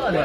It's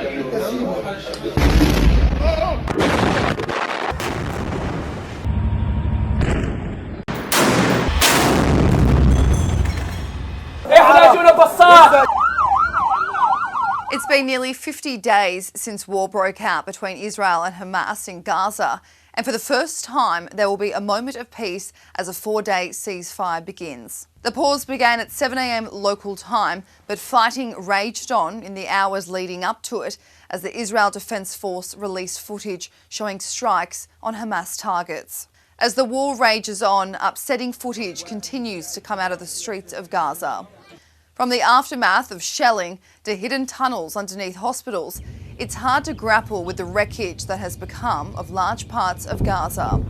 been nearly 50 days since war broke out between Israel and Hamas in Gaza, and for the first time there will be a moment of peace as a 4-day ceasefire begins. The pause began at 7 a.m. local time, but fighting raged on in the hours leading up to it as the Israel Defense Force released footage showing strikes on Hamas targets. As the war rages on, upsetting footage continues to come out of the streets of Gaza. From the aftermath of shelling to hidden tunnels underneath hospitals, it's hard to grapple with the wreckage that has become of large parts of Gaza.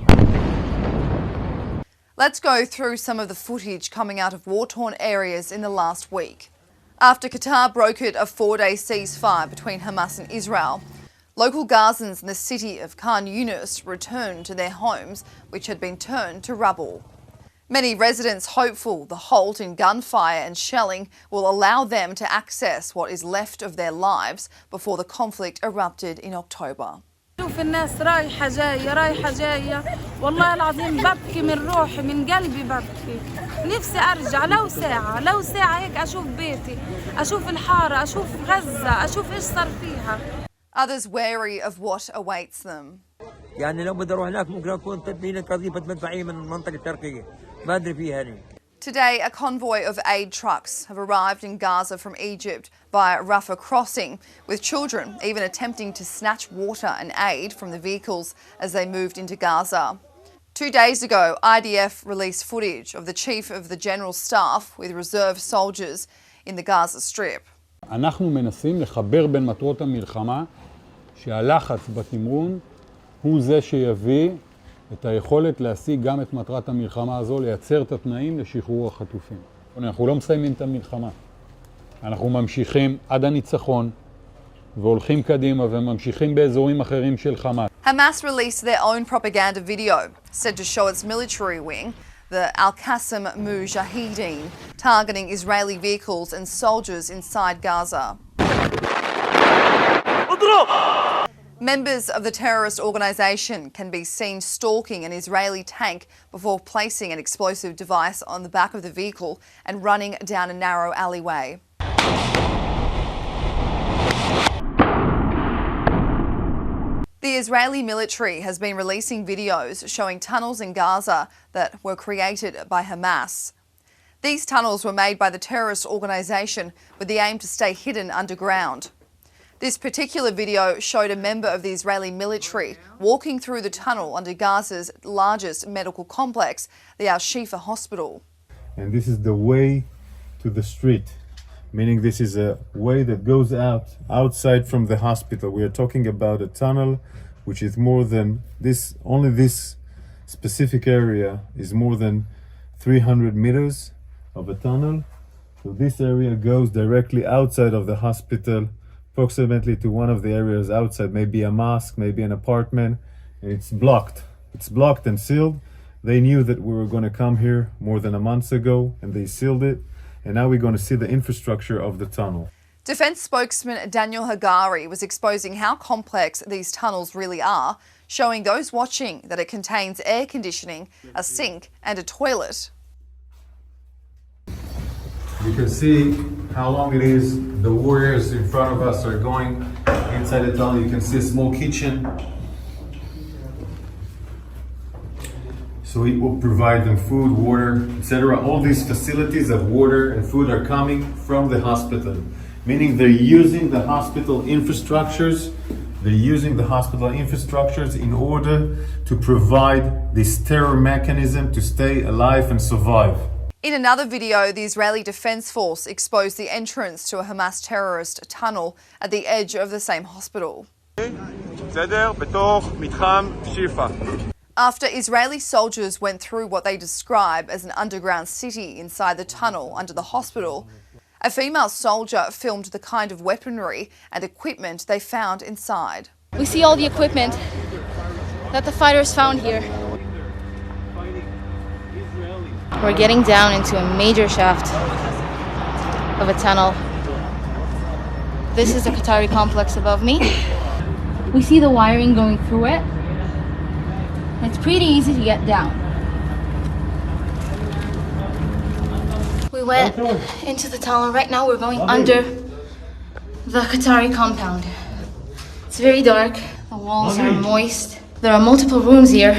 Let's go through some of the footage coming out of war-torn areas in the last week. After Qatar brokered a 4-day ceasefire between Hamas and Israel, local Gazans in the city of Khan Yunis returned to their homes, which had been turned to rubble. Many residents hopeful the halt in gunfire and shelling will allow them to access what is left of their lives before the conflict erupted in October. شوف الناس رايحة جاية والله العظيم ببكي من روحي من قلبي ببكي نفسي أرجع لو ساعة هيك أشوف بيتي أشوف الحارة أشوف غزة أشوف إيش صار فيها. Others wary of what awaits them. يعني لو بدي أروح هناك ممكن أكون تدبينة قذيفة مدفعية من المنطقة الشرقية ما أدري فيها أنا. Today, a convoy of aid trucks have arrived in Gaza from Egypt via Rafah crossing, with children even attempting to snatch water and aid from the vehicles as they moved into Gaza. 2 days ago, IDF released footage of the chief of the general staff with reserve soldiers in the Gaza Strip. אנחנו מנסים לחבר בין מטרות המלחמה שהלחץ בתמרון הוא זה שיביא את היכולת להשיג גם את מטרת המלחמה הזו, לייצר את התנאים לשחרור החטופים. אנחנו לא מסיימים את המלחמה. אנחנו ממשיכים עד הניצחון והולכים קדימה וממשיכים באזורים אחרים של חמאס. Hamas released their own propaganda video, said to show its military wing, the Al-Qassam Mujahideen, targeting Israeli vehicles and soldiers inside Gaza. Members of the terrorist organisation can be seen stalking an Israeli tank before placing an explosive device on the back of the vehicle and running down a narrow alleyway. The Israeli military has been releasing videos showing tunnels in Gaza that were created by Hamas. These tunnels were made by the terrorist organisation with the aim to stay hidden underground. This particular video showed a member of the Israeli military walking through the tunnel under Gaza's largest medical complex, the Al-Shifa hospital. And this is the way to the street, meaning this is a way that goes outside from the hospital. We are talking about a tunnel which is more than this, only this specific area is more than 300 meters of a tunnel. So this area goes directly outside of the hospital, approximately to one of the areas outside, maybe a mosque, maybe an apartment, and it's blocked. It's blocked and sealed. They knew that we were going to come here more than a month ago, and they sealed it, and now we're going to see the infrastructure of the tunnel. Defence spokesman Daniel Hagari was exposing how complex these tunnels really are, showing those watching that it contains air conditioning, a sink and a toilet. You can see how long it is. The warriors in front of us are going inside the tunnel. You can see a small kitchen. So it will provide them food, water, etc. All these facilities of water and food are coming from the hospital, meaning they're using the hospital infrastructures. They're using the hospital infrastructures in order to provide this terror mechanism to stay alive and survive. In another video, the Israeli Defense Force exposed the entrance to a Hamas terrorist tunnel at the edge of the same hospital. After Israeli soldiers went through what they describe as an underground city inside the tunnel under the hospital, a female soldier filmed the kind of weaponry and equipment they found inside. We see all the equipment that the fighters found here. We're getting down into a major shaft of a tunnel. This is the Qatari complex above me. We see the wiring going through it. It's pretty easy to get down. We went into the tunnel. Right now we're going under the Qatari compound. It's very dark. The walls are moist. There are multiple rooms here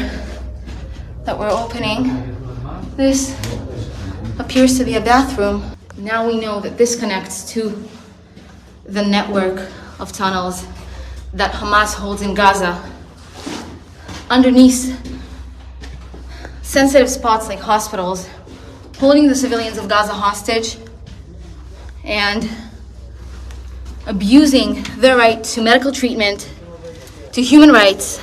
that we're opening. This appears to be a bathroom. Now we know that this connects to the network of tunnels that Hamas holds in Gaza. Underneath sensitive spots like hospitals, holding the civilians of Gaza hostage and abusing their right to medical treatment, to human rights,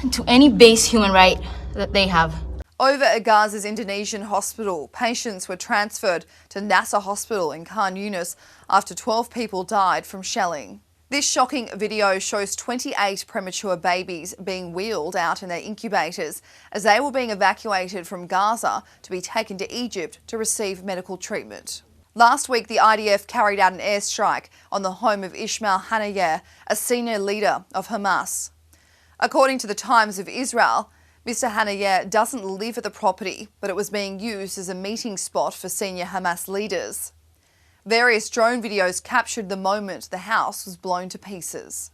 and to any base human right that they have. Over at Gaza's Indonesian hospital, patients were transferred to Nasser Hospital in Khan Yunis after 12 people died from shelling. This shocking video shows 28 premature babies being wheeled out in their incubators as they were being evacuated from Gaza to be taken to Egypt to receive medical treatment. Last week, the IDF carried out an airstrike on the home of Ismail Haniyeh, a senior leader of Hamas. According to the Times of Israel, Mr. Haniyeh doesn't live at the property, but it was being used as a meeting spot for senior Hamas leaders. Various drone videos captured the moment the house was blown to pieces.